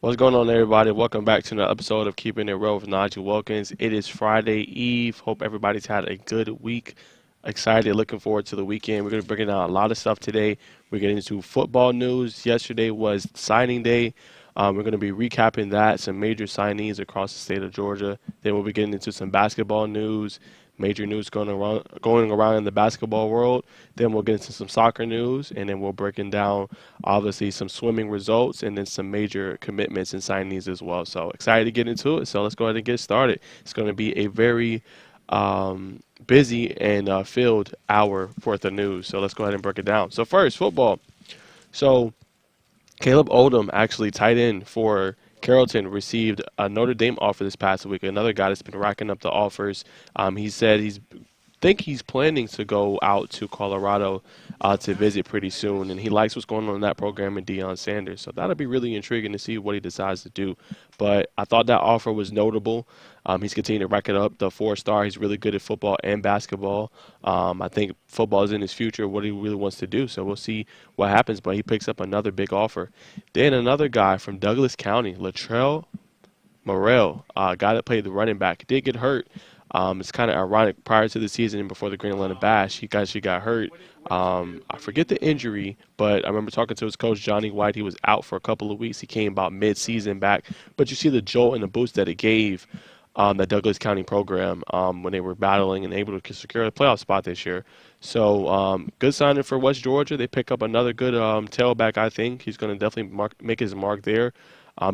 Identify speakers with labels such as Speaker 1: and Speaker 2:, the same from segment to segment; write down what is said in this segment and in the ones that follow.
Speaker 1: What's going on, everybody? Welcome back to another episode of Keeping It Real with Najeh Wilkins. It is Friday Eve. Hope everybody's had a good week. Excited, looking forward to the weekend. We're going to be breaking down a lot of stuff today. We're getting into football news. Yesterday was signing day. We're going to be recapping that, some major signees across the state of Georgia. Then we'll be getting into some basketball news, major news going around in the basketball world. Then we'll get into some soccer news, and then we'll breaking down obviously some swimming results and then some major commitments and signees as well. So excited to get into it. So let's go ahead and get started. It's going to be a very busy and filled hour worth of news. So let's go ahead and break it down. So first, football. So Caleb Odom, actually tight end for Carrollton, received a Notre Dame offer this past week. Another guy that's been racking up the offers. He said he's planning to go out to Colorado to visit pretty soon, and he likes what's going on in that program and Deion Sanders. So that'll be really intriguing to see what he decides to do. But I thought that offer was notable. He's continuing to rack it up. The four-star, he's really good at football and basketball. I think football is in his future, what he really wants to do. So we'll see what happens. But he picks up another big offer. Then another guy from Douglas County, Latrell Morrell, a guy that played the running back, did get hurt. It's kind of ironic. Prior to the season and before the Green Atlanta Bash, he actually got hurt. I forget the injury, but I remember talking to his coach, Johnny White. He was out for a couple of weeks. He came about mid-season back. But you see the jolt and the boost that it gave the Douglas County program when they were battling and able to secure a playoff spot this year. So good signing for West Georgia. They pick up another good tailback, I think. He's going to definitely make his mark there.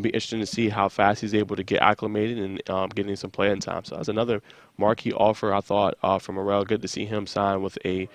Speaker 1: Be interesting to see how fast he's able to get acclimated and getting some playing time. So that's another marquee offer, I thought, from Morrell. Good to see him sign with a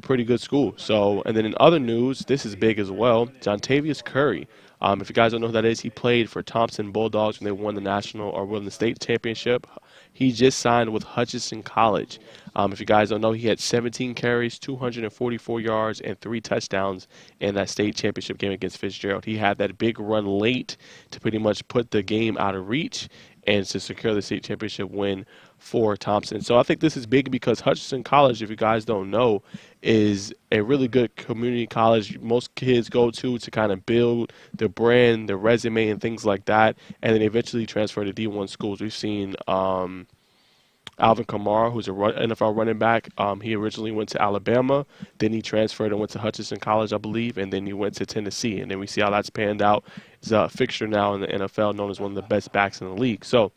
Speaker 1: pretty good school. So, and then in other news, this is big as well. Jontavius Curry. If you guys don't know who that is, he played for Thompson Bulldogs when they won the national or won the state championship. He just signed with Hutchinson College. If you guys don't know, he had 17 carries, 244 yards, and 3 touchdowns in that state championship game against Fitzgerald. He had that big run late to pretty much put the game out of reach and to secure the state championship win for Thompson. So I think this is big because Hutchinson College, if you guys don't know, is a really good community college most kids go to kind of build their brand, their resume, and things like that, and then eventually transfer to D1 schools. We've seen Alvin Kamara, who's a NFL running back. He originally went to Alabama, then he transferred and went to Hutchinson College, I believe, and then he went to Tennessee. And then we see how that's panned out. He's a fixture now in the NFL, known as one of the best backs in the league. So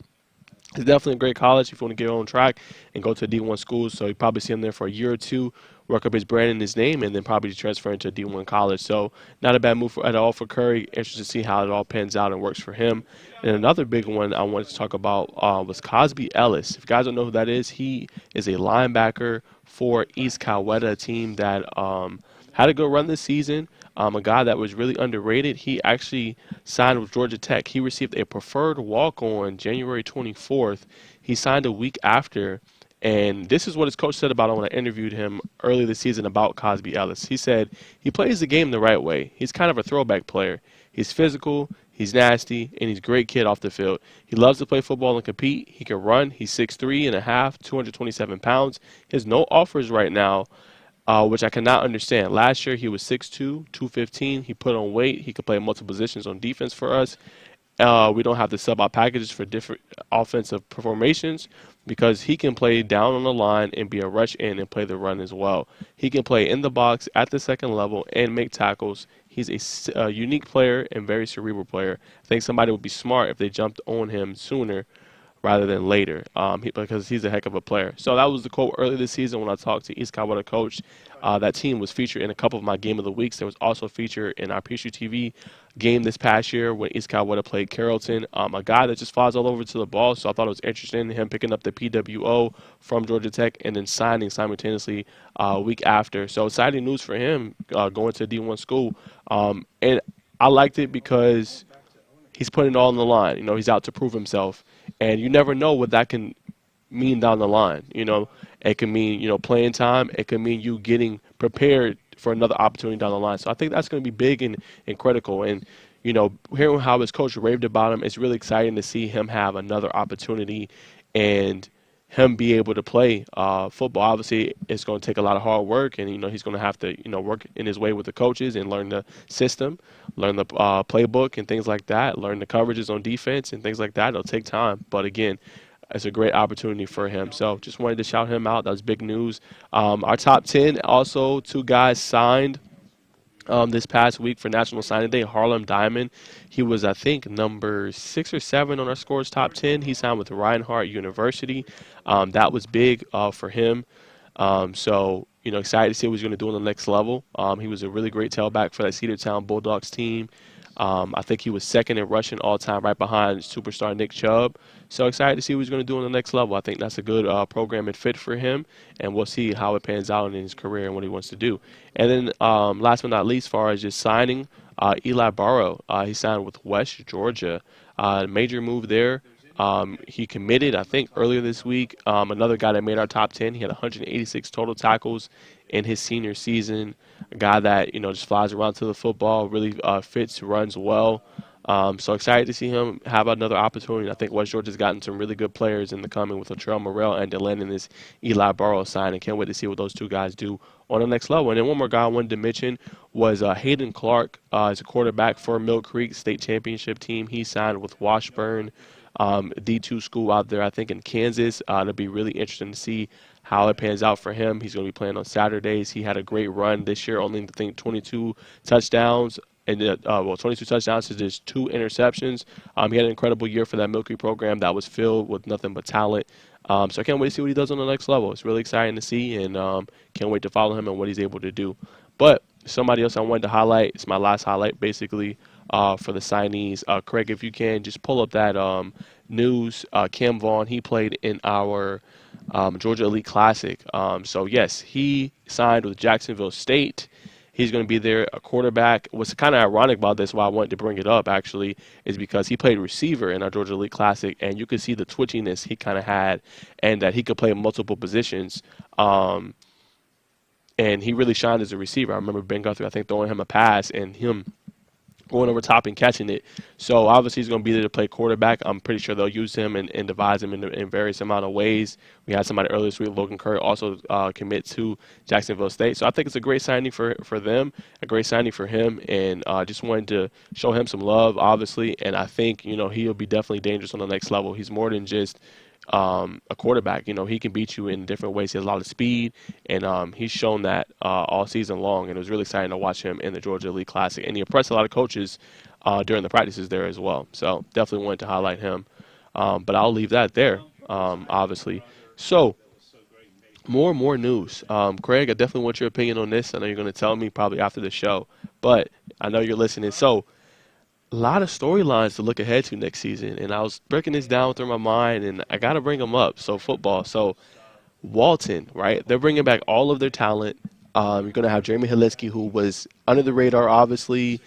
Speaker 1: it's definitely a great college if you want to get on track and go to D1 schools. So you probably see him there for a year or two, work up his brand and his name, and then probably transfer into a D1 college. So not a bad move at all for Curry. Interested to see how it all pans out and works for him. And another big one I wanted to talk about was Cosby Ellis. If you guys don't know who that is, he is a linebacker for East Coweta, a team that had a good run this season. A guy that was really underrated. He actually signed with Georgia Tech. He received a preferred walk-on January 24th. He signed a week after. And this is what his coach said about him when I interviewed him early this season about Cosby Ellis. He said he plays the game the right way. He's kind of a throwback player. He's physical, he's nasty, and he's a great kid off the field. He loves to play football and compete. He can run. He's 6'3 and a half, 227 pounds. He has no offers right now, which I cannot understand. Last year he was 6'2", 215. He put on weight. He could play multiple positions on defense for us. We don't have the sub-out packages for different offensive formations because he can play down on the line and be a rush in and play the run as well. He can play in the box at the second level and make tackles. He's a unique player and very cerebral player. I think somebody would be smart if they jumped on him sooner rather than later because he's a heck of a player. So that was the quote earlier this season when I talked to East Coweta coach. That team was featured in a couple of my Game of the Weeks. There was also featured in our PSU TV game this past year when East Coweta played Carrollton. A guy that just flies all over to the ball, so I thought it was interesting, him picking up the PWO from Georgia Tech and then signing simultaneously a week after. So exciting news for him going to D1 school. And I liked it because he's putting it all on the line. You know, he's out to prove himself. And you never know what that can mean down the line. You know, it can mean, playing time. It can mean you getting prepared for another opportunity down the line. So I think that's going to be big and critical. And, hearing how his coach raved about him, it's really exciting to see him have another opportunity and him be able to play football. Obviously, it's going to take a lot of hard work, and he's going to have to work in his way with the coaches and learn the system, learn the playbook and things like that, learn the coverages on defense and things like that. It'll take time, but again, it's a great opportunity for him. So just wanted to shout him out. That was big news. Our top 10 also, two guys signed this past week for National Signing Day. Harlem Diamond, he was, I think, number 6 or 7 on our scores top 10. He signed with Reinhardt University. That was big for him. So, excited to see what he's going to do on the next level. He was a really great tailback for that Cedartown Bulldogs team. I think he was second in rushing all time, right behind superstar Nick Chubb. So excited to see what he's going to do on the next level. I think that's a good program and fit for him, and we'll see how it pans out in his career and what he wants to do. And then last but not least, as far as just signing, Eli Barrow, he signed with West Georgia. Major move there. He committed, I think, earlier this week. Another guy that made our top 10. He had 186 total tackles in his senior season. A guy that, just flies around to the football, really fits, runs well. So excited to see him have another opportunity. I think West Georgia's gotten some really good players in the coming with Latrell Morrell and to land in this Eli Barrow sign. And can't wait to see what those two guys do on the next level. And then one more guy I wanted to mention was Hayden Clark. He's a quarterback for Mill Creek State Championship team. He signed with Washburn. D2 school out there, I think, in Kansas. It'll be really interesting to see how it pans out for him. He's going to be playing on Saturdays. He had a great run this year, only, I think, 22 touchdowns. And 22 touchdowns to just 2 interceptions. He had an incredible year for that Mill Creek program that was filled with nothing but talent. So I can't wait to see what he does on the next level. It's really exciting to see, and can't wait to follow him and what he's able to do. But somebody else I wanted to highlight, it's my last highlight, basically, for the signees. Craig, if you can, just pull up that news. Cam Vaughn, he played in our Georgia Elite Classic. So, yes, he signed with Jacksonville State. He's going to be there, a quarterback. What's kind of ironic about this, why I wanted to bring it up, actually, is because he played receiver in our Georgia Elite Classic, and you could see the twitchiness he kind of had and that he could play multiple positions. And he really shined as a receiver. I remember Ben Guthrie, I think, throwing him a pass and him going over top and catching it. So obviously he's going to be there to play quarterback. I'm pretty sure they'll use him and devise him in various amount of ways. We had somebody earlier this week, Logan Curry, also commit to Jacksonville State. So I think it's a great signing for them, a great signing for him, and just wanted to show him some love, obviously. And I think, he'll be definitely dangerous on the next level. He's more than just a quarterback. He can beat you in different ways. He has a lot of speed, and he's shown that all season long. And it was really exciting to watch him in the Georgia Elite Classic. And he impressed a lot of coaches during the practices there as well. So definitely wanted to highlight him. But I'll leave that there, obviously. So more and more news. Craig, I definitely want your opinion on this. I know you're going to tell me probably after the show, but I know you're listening. So a lot of storylines to look ahead to next season, and I was breaking this down through my mind, and I got to bring them up. So football. So Walton, right? They're bringing back all of their talent. You're going to have Jeremy Halinsky, who was under the radar, obviously,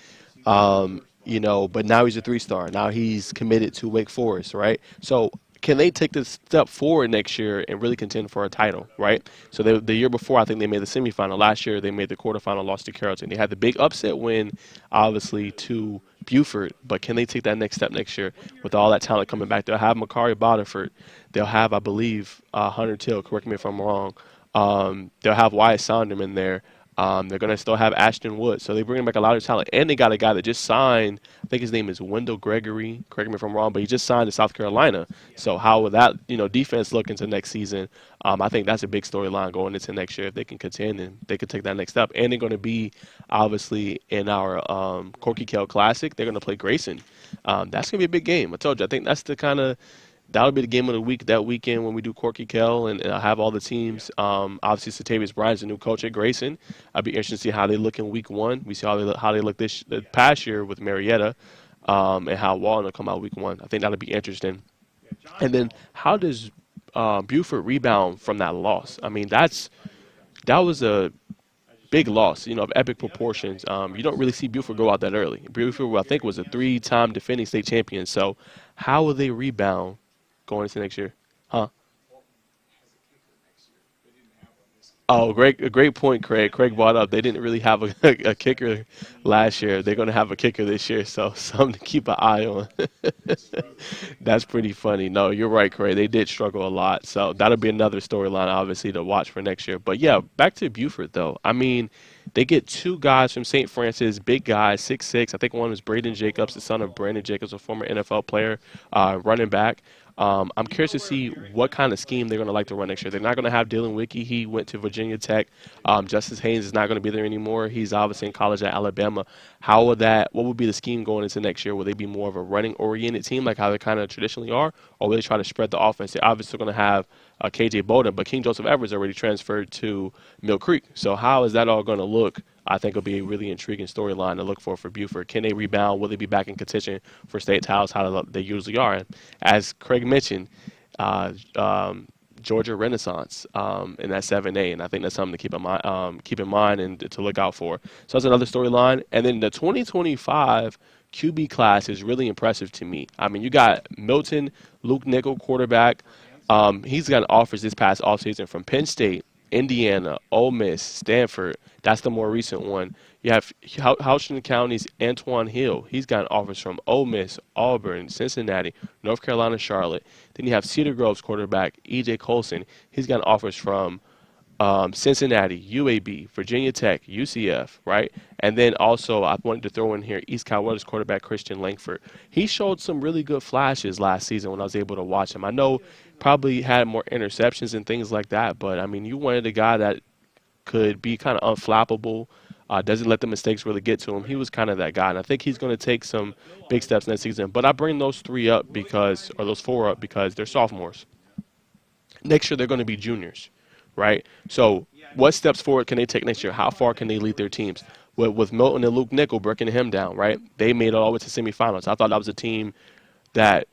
Speaker 1: but now he's a 3-star. Now he's committed to Wake Forest, right? So can they take this step forward next year and really contend for a title, right? So the year before, I think they made the semifinal. Last year, they made the quarterfinal, lost to Carrollton. They had the big upset win, obviously, to Buford. But can they take that next step next year with all that talent coming back? They'll have Makari Boddiford. They'll have, I believe, Hunter Till. Correct me if I'm wrong. They'll have Wyatt Sonderman there. They're going to still have Ashton Wood. So they bring back a lot of talent. And they got a guy that just signed, I think his name is Wendell Gregory. Correct me if I'm wrong, but he just signed to South Carolina. So how will that, defense look into next season? I think that's a big storyline going into next year. If they can contend and they can take that next step. And they're going to be, obviously, in our Corky Kell Classic. They're going to play Grayson. That's going to be a big game. I told you. I think that's the kind of – that'll be the game of the week that weekend when we do Corky Kell, and I'll have all the teams. Obviously, Satavius Bryant's the new coach at Grayson. I'll be interested to see how they look in week 1. We see how they look the past year with Marietta, and how Walton will come out week 1. I think that'll be interesting. And then how does Buford rebound from that loss? I mean, that was a big loss, of epic proportions. You don't really see Buford go out that early. Buford, I think, was a 3-time defending state champion. So how will they rebound going into next year? Huh? Oh, great, a great point, Craig. Craig brought up they didn't really have a kicker last year. They're going to have a kicker this year, so something to keep an eye on. That's pretty funny. No, you're right, Craig. They did struggle a lot, so that'll be another storyline, obviously, to watch for next year. But yeah, back to Buford though. I mean, they get two guys from St. Francis, big guys, 6'6". I think one is Braden Jacobs, the son of Brandon Jacobs, a former NFL player, running back. I'm curious to see what kind of scheme they're going to like to run next year. They're not going to have Dylan Wiki. He went to Virginia Tech. Justice Haynes is not going to be there anymore. He's obviously in college at Alabama. What would be the scheme going into next year? Will they be more of a running-oriented team like how they kind of traditionally are, or will they try to spread the offense? They're obviously going to have KJ Bolden, but King Joseph Evers already transferred to Mill Creek. So how is that all going to look? I think will be a really intriguing storyline to look for Buford. Can they rebound? Will they be back in contention for state titles? How they usually are. And as Craig mentioned, uh, um, Georgia Renaissance in that 7A, and I think that's something to keep in mind and to look out for. So that's another storyline. And then the 2025 QB class is really impressive to me. I mean, you got Milton, Luke Nickel, quarterback. He's gotten offers this past offseason from Penn State, Indiana, Ole Miss, Stanford. That's the more recent one. You have Houston County's Antoine Hill. He's gotten offers from Ole Miss, Auburn, Cincinnati, North Carolina, Charlotte. Then you have Cedar Grove's quarterback, E.J. Colson. He's gotten offers from Cincinnati, UAB, Virginia Tech, UCF, right? And then also I wanted to throw in here East Carolina's quarterback Christian Langford. He showed some really good flashes last season when I was able to watch him. I know probably had more interceptions and things like that, but I mean, you wanted a guy that could be kind of unflappable, doesn't let the mistakes really get to him. He was kind of that guy, and I think he's going to take some big steps next season. But I bring those those four up because they're sophomores. Next year they're going to be juniors, right? So what steps forward can they take next year? How far can they lead their teams? With Milton and Luke Nickel breaking him down, right? They made it all the way to semifinals. I thought that was a team that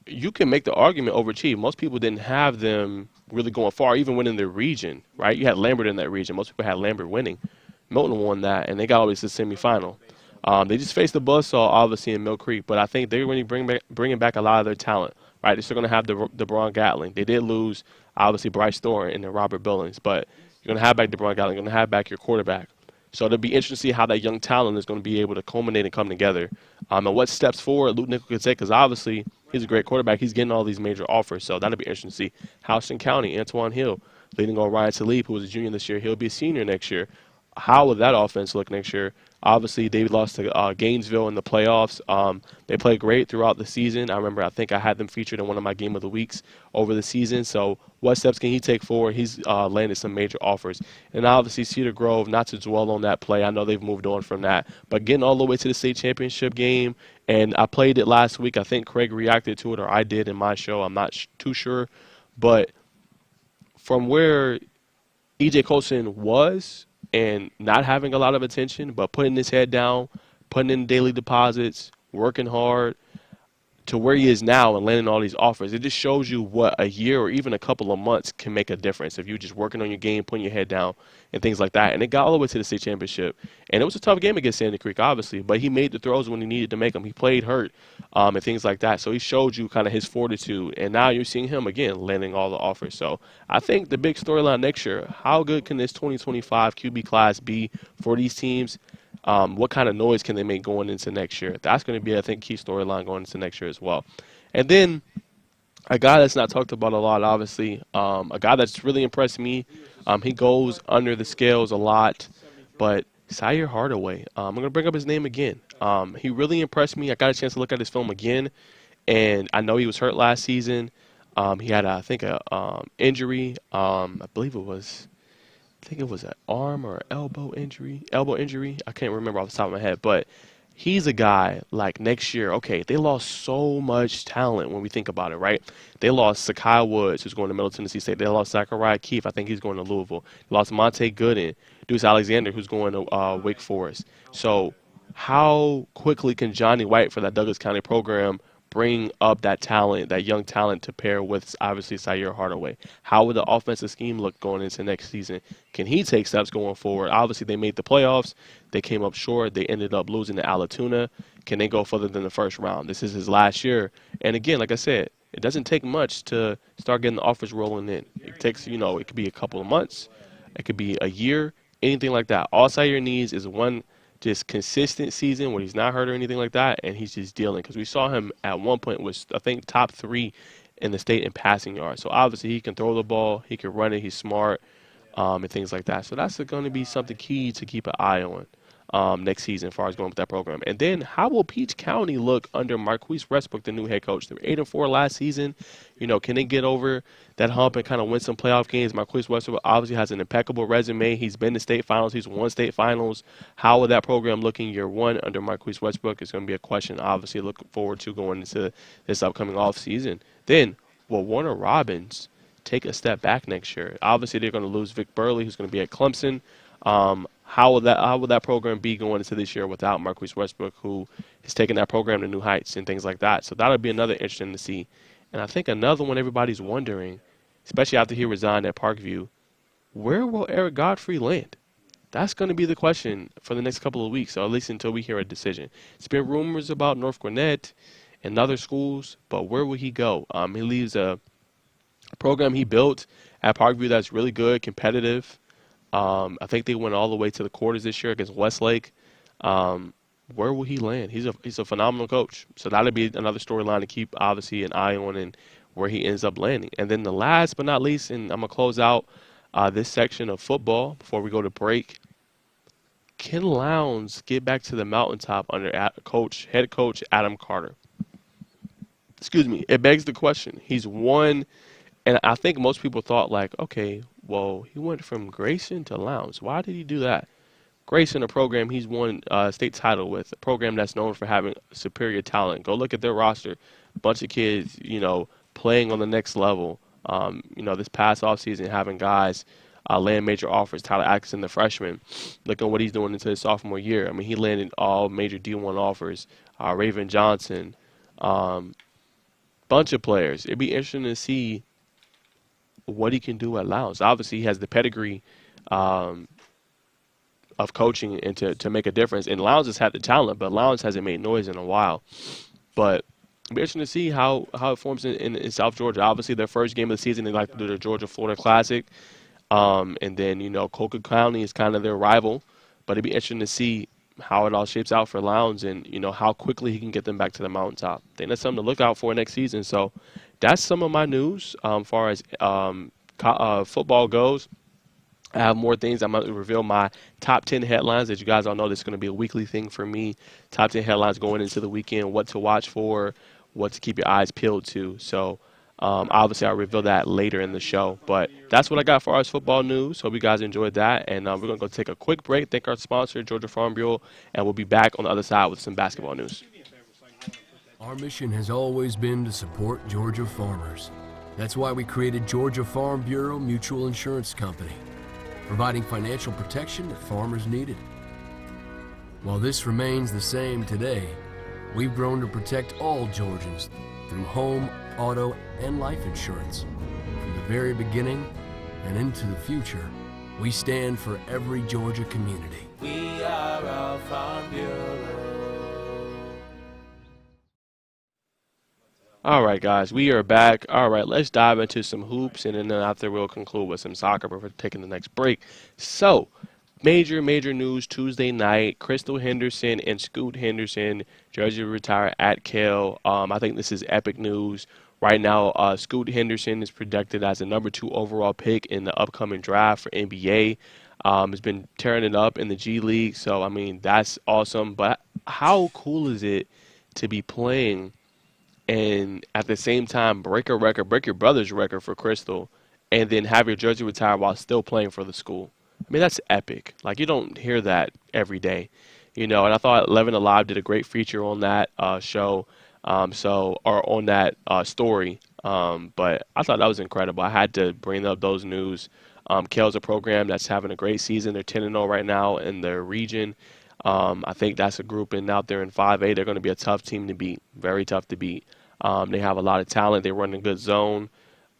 Speaker 1: you can make the argument overachieve. Most people didn't have them really going far, even winning their region, right? You had Lambert in that region. Most people had Lambert winning. Milton won that, and they got all the way to the semifinal. They just faced the buzzsaw, obviously, in Mill Creek, but I think they're going to bringing back a lot of their talent, right? They're still going to have the Braun Gatling. They did lose, obviously, Bryce Thorne and then Robert Billings, but you're going to have back the Braun Gatling. You're going to have back your quarterback. So it'll be interesting to see how that young talent is going to be able to culminate and come together. And what steps forward Luke Nickel could take, because obviously he's a great quarterback. He's getting all these major offers, so that'll be interesting to see. Houston County, Antoine Hill, leading on Ryan Talib, who was a junior this year. He'll be a senior next year. How will that offense look next year? Obviously, they lost to Gainesville in the playoffs. They played great throughout the season. I think I had them featured in one of my Game of the Weeks over the season. So what steps can he take forward? He's landed some major offers. And obviously, Cedar Grove, not to dwell on that play. I know they've moved on from that. But getting all the way to the state championship game, and I played it last week. I think Craig reacted to it, or I did in my show. I'm not too sure. But from where E.J. Colson was, and not having a lot of attention, but putting his head down, putting in daily deposits, working hard to where he is now and landing all these offers. It just shows you what a year or even a couple of months can make a difference if you're just working on your game, putting your head down, and things like that. And it got all the way to the state championship. And it was a tough game against Sandy Creek, obviously, but he made the throws when he needed to make them. He played hurt and things like that. So he showed you kind of his fortitude. And now you're seeing him, again, landing all the offers. So I think the big storyline next year, how good can this 2025 QB class be for these teams? What kind of noise can they make going into next year? That's going to be, I think, key storyline going into next year as well. And then a guy that's not talked about a lot, obviously, a guy that's really impressed me. He goes under the scales a lot, but Sire Hardaway. I'm going to bring up his name again. He really impressed me. I got a chance to look at his film again, and I know he was hurt last season. He had, I think, a injury. I believe it was an arm or elbow injury. I can't remember off the top of my head, but he's a guy like next year. Okay, they lost so much talent when we think about it, right? They lost Sakai Woods, who's going to Middle Tennessee State. They lost Zachariah Keefe. I think he's going to Louisville. They lost Monte Gooden, Deuce Alexander, who's going to Wake Forest. So how quickly can Johnny White for that Douglas County program bring up that talent, that young talent, to pair with, obviously, Sire Hardaway? How would the offensive scheme look going into next season? Can he take steps going forward? Obviously, they made the playoffs. They came up short. They ended up losing to Alatoona. Can they go further than the first round? This is his last year. And again, like I said, it doesn't take much to start getting the offers rolling in. It takes, it could be a couple of months. It could be a year, anything like that. All Zaire needs is one just consistent season where he's not hurt or anything like that, and he's just dealing. Because we saw him at one point was, I think, top 3 in the state in passing yards. So obviously he can throw the ball, he can run it, he's smart, and things like that. So that's going to be something key to keep an eye on next season as far as going with that program. And then how will Peach County look under Marquise Westbrook, the new head coach? They were 8-4 last season. Can they get over that hump and kind of win some playoff games? Marquise Westbrook obviously has an impeccable resume. He's been to state finals. He's won state finals. How will that program look in year one under Marquise Westbrook is going to be a question, obviously, looking forward to going into this upcoming offseason. Then, will Warner Robins take a step back next year? Obviously, they're going to lose Vic Burley, who's going to be at Clemson. How will that program be going into this year without Marquise Westbrook, who is taking that program to new heights and things like that? So that'll be another interesting to see. And I think another one everybody's wondering, especially after he resigned at Parkview, where will Eric Godfrey land? That's going to be the question for the next couple of weeks, or at least until we hear a decision. It's been rumors about North Gwinnett and other schools, but where will he go? He leaves a program he built at Parkview that's really good, competitive. I think they went all the way to the quarters this year against Westlake. Where will he land? He's a phenomenal coach. So that'll be another storyline to keep, obviously, an eye on and where he ends up landing. And then the last but not least, and I'm going to close out this section of football before we go to break. Can Lowndes get back to the mountaintop under head coach Adam Carter? Excuse me. It begs the question. He's won, and I think most people thought, like, okay, well, he went from Grayson to Lowndes. Why did he do that? Grayson, a program he's won a state title with, a program that's known for having superior talent. Go look at their roster. A bunch of kids, playing on the next level. This past offseason, having guys land major offers. Tyler Atkinson, the freshman, look at what he's doing into his sophomore year. I mean, he landed all major D1 offers. Raven Johnson, bunch of players. It'd be interesting to see what he can do at Lowndes. Obviously, he has the pedigree of coaching and to make a difference. And Lowndes has had the talent, but Lowndes hasn't made noise in a while. But it'll be interesting to see how it forms in South Georgia. Obviously, their first game of the season, they like to do the Georgia-Florida Classic. And then, Coca County is kind of their rival. But it'd be interesting to see how it all shapes out for Lowndes and, how quickly he can get them back to the mountaintop. I think that's something to look out for next season. So that's some of my news as far as football goes. I have more things. I'm going to reveal my top 10 headlines. As you guys all know, this is going to be a weekly thing for me. Top 10 headlines going into the weekend, what to watch for, what to keep your eyes peeled to. So, obviously, I'll reveal that later in the show. But that's what I got for our football news. Hope you guys enjoyed that. And we're going to go take a quick break. Thank our sponsor, Georgia Farm Bureau. And we'll be back on the other side with some basketball news.
Speaker 2: Our mission has always been to support Georgia farmers. That's why we created Georgia Farm Bureau Mutual Insurance Company, providing financial protection that farmers needed. While this remains the same today, we've grown to protect all Georgians through home, auto, and life insurance. From the very beginning and into the future, we stand for every Georgia community.
Speaker 3: We are our Farm Bureau.
Speaker 1: All right, guys, we are back. All right, let's dive into some hoops, and then after we'll conclude with some soccer before taking the next break. So, major news Tuesday night. Crystal Henderson and Scoot Henderson, jersey retire at Kell. I think this is epic news. Right now, Scoot Henderson is projected as a number 2 overall pick in the upcoming draft for NBA. Has been tearing it up in the G League, so, I mean, that's awesome. But how cool is it to be playing and at the same time break your brother's record for Crystal, and then have your jersey retired while still playing for the school? I mean, that's epic. Like, you don't hear that every day, And I thought 11 Alive did a great feature on that show, or on that story. But I thought that was incredible. I had to bring up those news. Kell's a program that's having a great season. They're 10-0 right now in their region. I think that's a group out there in 5A. They're going to be a tough team to beat, very tough to beat. They have a lot of talent. They run a good zone.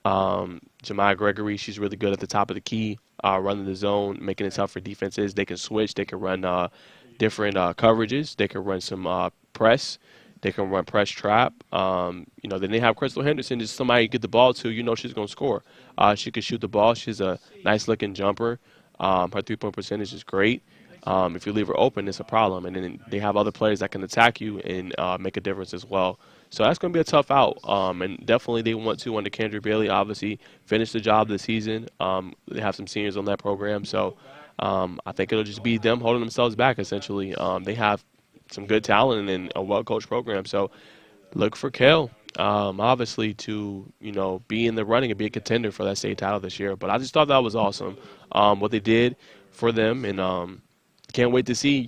Speaker 1: Jemiah Gregory, she's really good at the top of the key, running the zone, making it tough for defenses. They can switch. They can run different coverages. They can run some press. They can run press trap. Then they have Crystal Henderson, just somebody you get the ball to, she's going to score. She can shoot the ball. She's a nice-looking jumper. Her three-point percentage is great. If you leave her open, it's a problem. And then they have other players that can attack you and make a difference as well. So that's going to be a tough out. And definitely they want to, under Kendra Bailey, obviously, finish the job this season. They have some seniors on that program. So I think it'll just be them holding themselves back, essentially. They have some good talent and a well-coached program. So look for Kel, obviously, to be in the running and be a contender for that state title this year. But I just thought that was awesome, what they did for them, and can't wait to see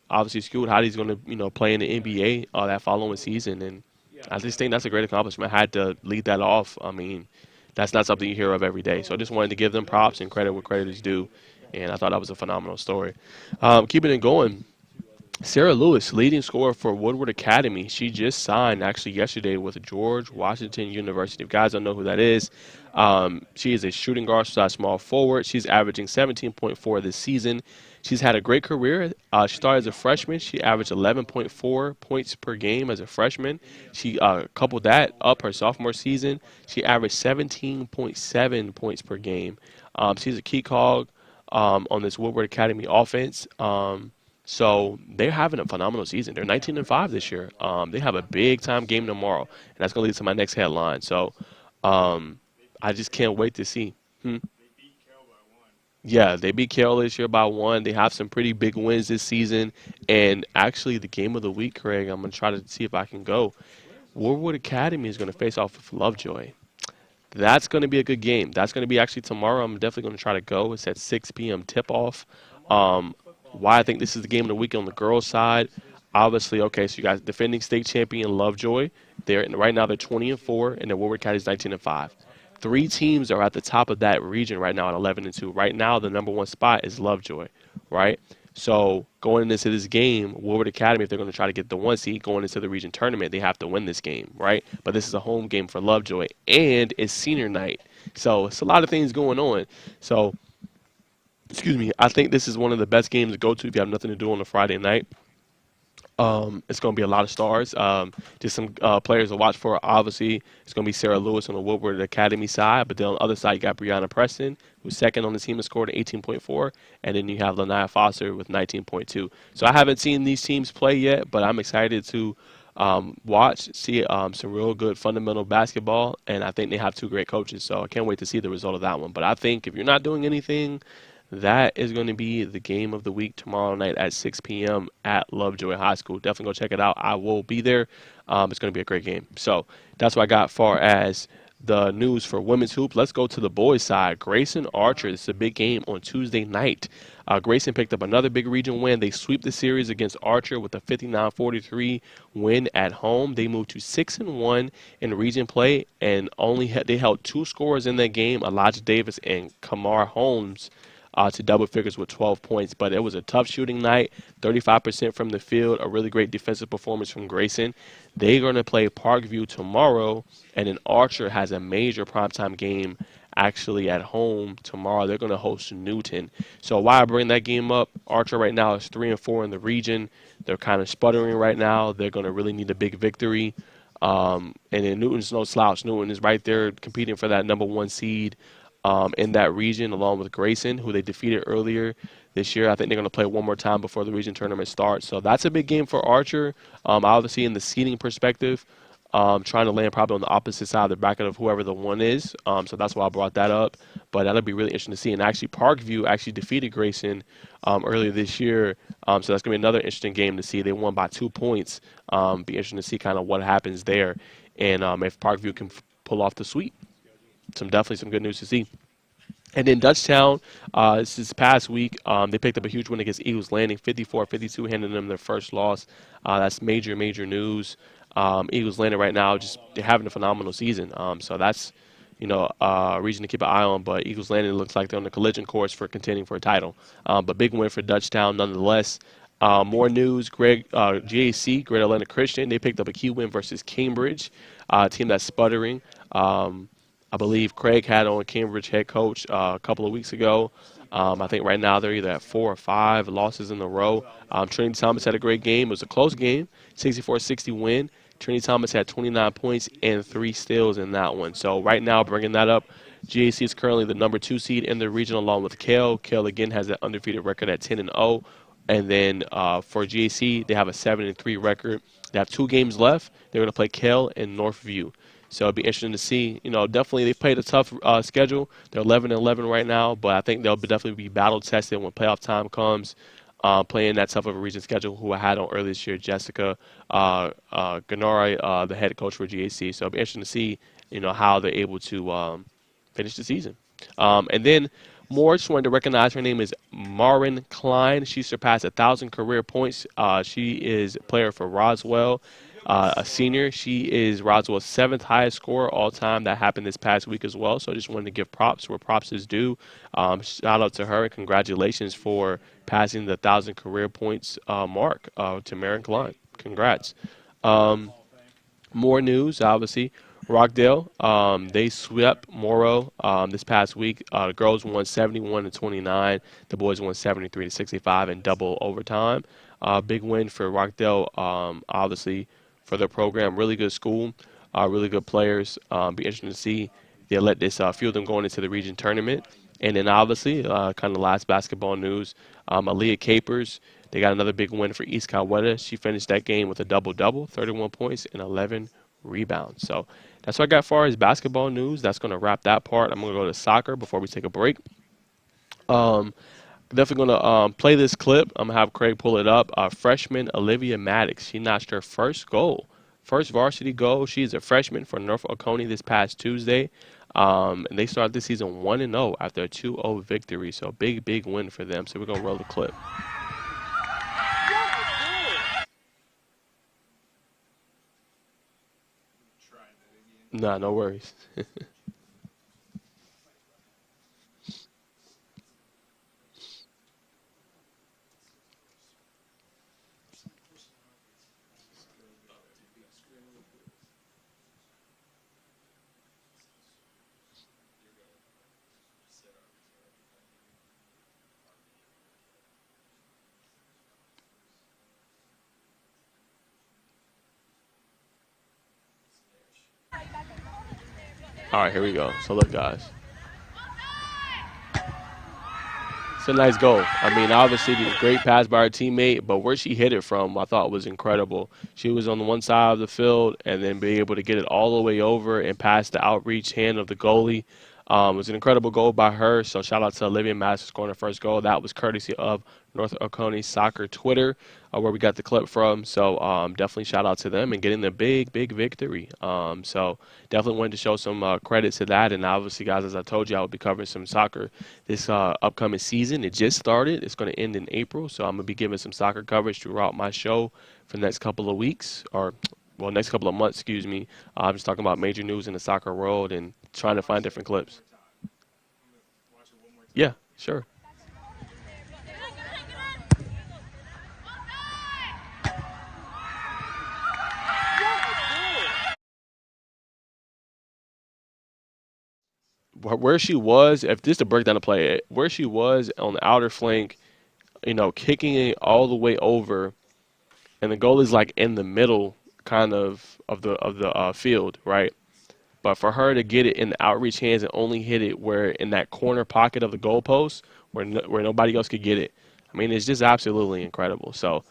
Speaker 1: obviously Scoot how he's going to play in the NBA that following season. And I just think that's a great accomplishment. I had to lead that off. I mean, that's not something you hear of every day. So I just wanted to give them props and credit where credit is due. And I thought that was a phenomenal story. Keeping it going. Sarah Lewis, leading scorer for Woodward Academy. She just signed actually yesterday with George Washington University. If guys don't know who that is, she is a shooting guard / small forward. She's averaging 17.4 this season. She's had a great career. She started as a freshman. She averaged 11.4 points per game as a freshman. She coupled that up her sophomore season. She averaged 17.7 points per game. She's a key cog on this Woodward Academy offense. So they're having a phenomenal season. They're 19-5 this year. They have a big-time game tomorrow, and that's going to lead to my next headline. So I just can't wait to see. Yeah, they beat Carroll this year by 1. They have some pretty big wins this season. And actually, the game of the week, Craig, I'm going to try to see if I can go. Woodward Academy is going to face off with Lovejoy. That's going to be a good game. That's going to be actually tomorrow. I'm definitely going to try to go. It's at 6 p.m. tip-off. Why I think this is the game of the week on the girls' side. Obviously, okay, so you guys defending state champion Lovejoy. Right now they're 20-4, and the Woodward Cat is 19-5. 3 teams are at the top of that region right now at 11-2. Right now, the number 1 spot is Lovejoy, right? So going into this game, Woodward Academy, if they're going to try to get the 1 seed going into the region tournament, they have to win this game, right? But this is a home game for Lovejoy, and it's senior night. So it's a lot of things going on. So excuse me, I think this is one of the best games to go to if you have nothing to do on a Friday night. It's going to be a lot of stars. Just some players to watch for. Obviously, it's going to be Sarah Lewis on the Woodward Academy side, but then on the other side, you got Brianna Preston, who's second on the team and scored 18.4, and then you have Lanaya Foster with 19.2. So I haven't seen these teams play yet, but I'm excited to see some real good fundamental basketball, and I think they have 2 great coaches, so I can't wait to see the result of that one. But I think if you're not doing anything, that is going to be the game of the week tomorrow night at 6 p.m. at Lovejoy High School. Definitely go check it out. I will be there. It's going to be a great game. So that's what I got far as the news for women's hoop. Let's go to the boys' side. Grayson Archer. This is a big game on Tuesday night. Grayson picked up another big region win. They sweep the series against Archer with a 59-43 win at home. They moved to 6-1 in region play, and they held 2 scorers in that game, Elijah Davis and Kamar Holmes, to double figures with 12 points. But it was a tough shooting night, 35% from the field, a really great defensive performance from Grayson. They're going to play Parkview tomorrow, and then Archer has a major primetime game actually at home tomorrow. They're going to host Newton. So why I bring that game up, Archer right now is 3-4 in the region. They're kind of sputtering right now. They're going to really need a big victory. And then Newton's no slouch. Newton is right there competing for that number 1 seed in that region, along with Grayson, who they defeated earlier this year. I think they're going to play one more time before the region tournament starts. So that's a big game for Archer. Obviously, in the seeding perspective, trying to land probably on the opposite side of the bracket of whoever the 1 is. So that's why I brought that up. But that'll be really interesting to see. And actually, Parkview actually defeated Grayson earlier this year. So that's going to be another interesting game to see. They won by 2 points. Be interesting to see kind of what happens there. And if Parkview can pull off the sweep. Definitely some good news to see. And then Dutchtown, this past week, they picked up a huge win against Eagles Landing, 54-52, handing them their first loss. That's major news. Eagles Landing right now, they're having a phenomenal season. So that's, a reason to keep an eye on. But Eagles Landing looks like they're on the collision course for contending for a title. But big win for Dutchtown nonetheless. More news, GAC, Great Atlanta Christian, they picked up a key win versus Cambridge, a team that's sputtering. I believe Craig had on Cambridge head coach a couple of weeks ago. I think right now they're either at 4 or 5 losses in a row. Trinity Thomas had a great game. It was a close game, 64-60 win. Trinity Thomas had 29 points and 3 steals in that one. So right now, bringing that up GAC is currently the number 2 seed in the region, along with Kale. Kale again has an undefeated record at 10-0, and then for GAC they have a 7-3 record. They have 2 games left. They're going to play Kale and Northview. So it'll be interesting to see. Definitely they played a tough schedule. They're 11-11 right now, but I think they'll definitely be battle tested when playoff time comes. Playing that tough of a region schedule, who I had on earlier this year, Jessica Ganari, the head coach for GAC. So it'll be interesting to see, how they're able to finish the season. And then more, just wanted to recognize her name is Marin Klein. She surpassed 1,000 career points. She is a player for Roswell, a senior. She is Roswell's 7th highest scorer all time. That happened this past week as well. So I just wanted to give props where props is due. Shout out to her and congratulations for passing the 1,000 career points mark to Marin Klein. Congrats. More news, obviously. Rockdale, they swept Morrow this past week. The girls won 71-29. The boys won 73-65 in double overtime. Big win for Rockdale, obviously, for their program. Really good school, really good players. Be interesting to see. They'll let this field them going into the region tournament. And then, obviously, kind of last basketball news, Aaliyah Capers, they got another big win for East Coweta. She finished that game with a double-double, 31 points and 11 rebounds. So that's what I got as far as basketball news. That's going to wrap that part. I'm going to go to soccer before we take a break. Definitely going to play this clip. I'm going to have Craig pull it up. Freshman Olivia Maddox, she notched her first varsity goal. She's a freshman for Norfolk Oconee this past Tuesday. And they started this season 1-0 after a 2-0 victory. So big, big win for them. So we're going to roll the clip. Nah, no worries. All right, here we go. So look, guys. It's a nice goal. I mean, obviously, the great pass by her teammate, but where she hit it from, I thought was incredible. She was on the one side of the field and then be able to get it all the way over and past the outreach hand of the goalie. It was an incredible goal by her. So shout out to Olivia Maddox scoring her first goal. That was courtesy of North Oconee Soccer Twitter, where we got the clip from. So definitely shout out to them and getting the big, big victory. So definitely wanted to show some credit to that. And obviously, guys, as I told you, I will be covering some soccer this upcoming season. It just started. It's going to end in April. So I'm going to be giving some soccer coverage throughout my show for the next couple of weeks next couple of months, excuse me. I'm just talking about major news in the soccer world and trying to find different clips. Yeah, sure. Where she was, if this is to break down the play, where she was on the outer flank, kicking it all the way over, and the goal is like in the middle kind of the field, right? But for her to get it in the outreach hands and only hit it where in that corner pocket of the goalpost where nobody else could get it, I mean, it's just absolutely incredible. So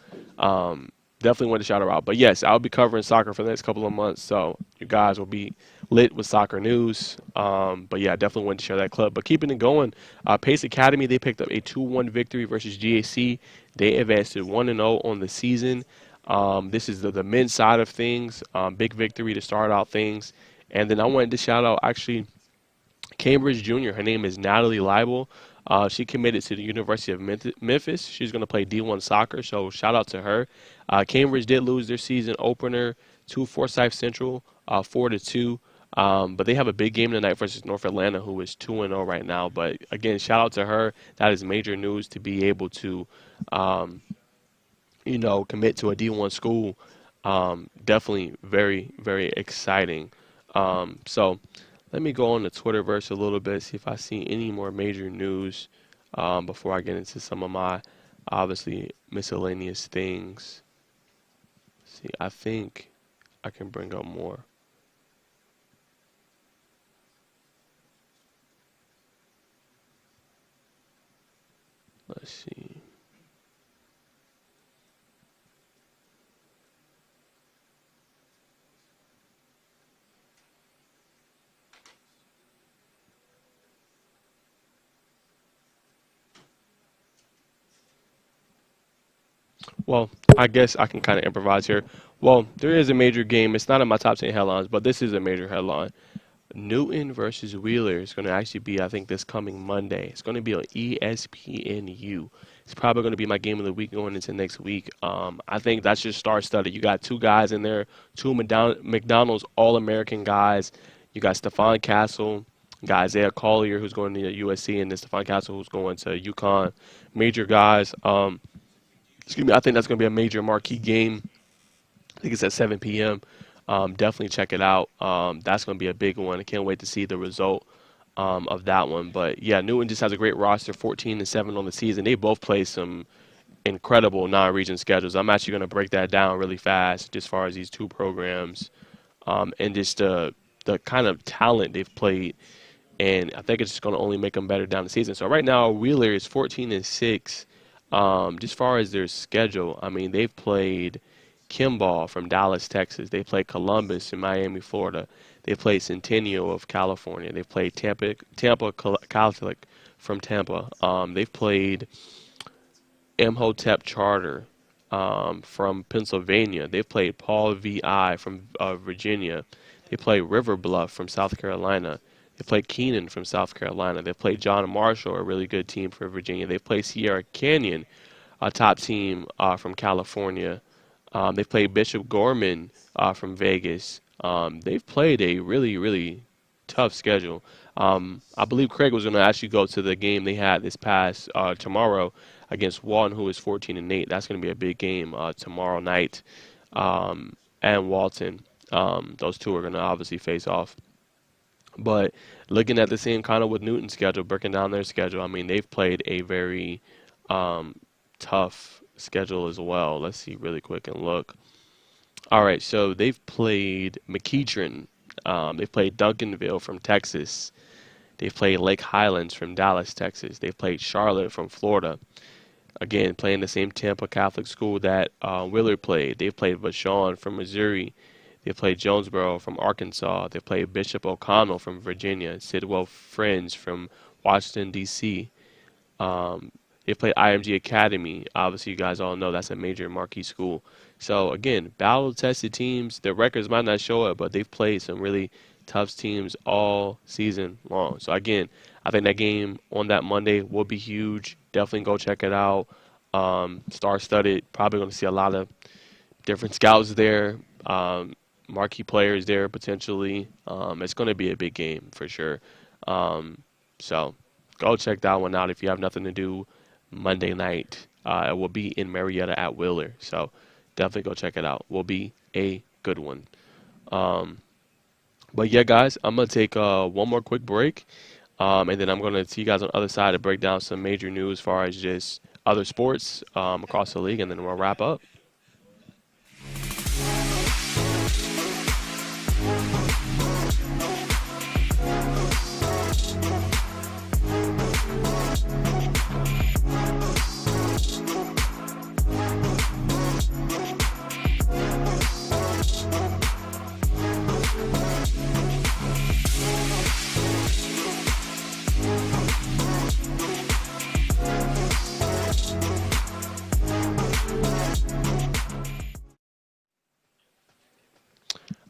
Speaker 1: definitely want to shout her out. But, yes, I'll be covering soccer for the next couple of months, so you guys will be lit with soccer news. But, yeah, definitely want to share that clip. But keeping it going, Pace Academy, they picked up a 2-1 victory versus GAC. They advanced to 1-0 on the season. This is the men's side of things, big victory to start out things. And then I wanted to shout out, actually, Cambridge Junior. Her name is Natalie Leibel. She committed to the University of Memphis. She's going to play D1 soccer, so shout out to her. Cambridge did lose their season opener to Forsyth Central, 4-2. But they have a big game tonight versus North Atlanta, who is 2-0 right now. But, again, shout out to her. That is major news to be able to, commit to a D1 school. Definitely very, very exciting. So let me go on the Twitterverse a little bit, see if I see any more major news before I get into some of my, obviously, miscellaneous things. See, I think I can bring up more. Let's see. Well, I guess I can kind of improvise here. Well, there is a major game. It's not in my top 10 headlines, but this is a major headline. Newton versus Wheeler is going to actually be, I think, this coming Monday. It's going to be on ESPNU. It's probably going to be my game of the week going into next week. I think that's just star-studded. You got two guys in there, two McDonald's All-American guys. You got Stephon Castle, you got Isaiah Collier, who's going to USC, and then Stephon Castle, who's going to UConn. Major guys. Excuse me. I think that's going to be a major marquee game. I think it's at 7 p.m. Definitely check it out. That's going to be a big one. I can't wait to see the result of that one. But yeah, Newton just has a great roster, 14-7 on the season. They both play some incredible non-region schedules. I'm actually going to break that down really fast, as far as these two programs, and just the kind of talent they've played. And I think it's just going to only make them better down the season. So right now, Wheeler is 14-6. Just far as their schedule, I mean, they've played Kimball from Dallas, Texas. They play Columbus in Miami, Florida. They play Centennial of California. They play Tampa Catholic from Tampa. They've played Imhotep Charter from Pennsylvania. They played Paul VI from Virginia. They play River Bluff from South Carolina. They play Keenan from South Carolina. They play John Marshall, a really good team for Virginia. They play Sierra Canyon, a top team from California. They played Bishop Gorman from Vegas. They've played a really, really tough schedule. I believe Craig was going to actually go to the game they had this past tomorrow against Walton, who is 14-8. That's going to be a big game tomorrow night. And Walton. Those two are going to obviously face off. But looking at the same kind of with Newton's schedule, breaking down their schedule, I mean, they've played a very tough schedule as well. Let's see really quick and look. All right, so they've played McEachern. They've played Duncanville from Texas. They've played Lake Highlands from Dallas, Texas. They've played Charlotte from Florida. Again, playing the same Tampa Catholic school that Willard played. They've played Vashon from Missouri. They played Jonesboro from Arkansas. They played Bishop O'Connell from Virginia. Sidwell Friends from Washington, D.C. They played IMG Academy. Obviously, you guys all know that's a major marquee school. So, again, battle-tested teams. Their records might not show it, but they've played some really tough teams all season long. So, again, I think that game on that Monday will be huge. Definitely go check it out. Star-studded. Probably going to see a lot of different scouts there. Marquee players there potentially. It's going to be a big game for sure. So go check that one out if you have nothing to do Monday night. It will be in Marietta at Wheeler. So definitely go check it out. Will be a good one. But yeah, guys, I'm going to take one more quick break. And then I'm going to see you guys on the other side to break down some major news as far as just other sports across the league. And then we'll wrap up.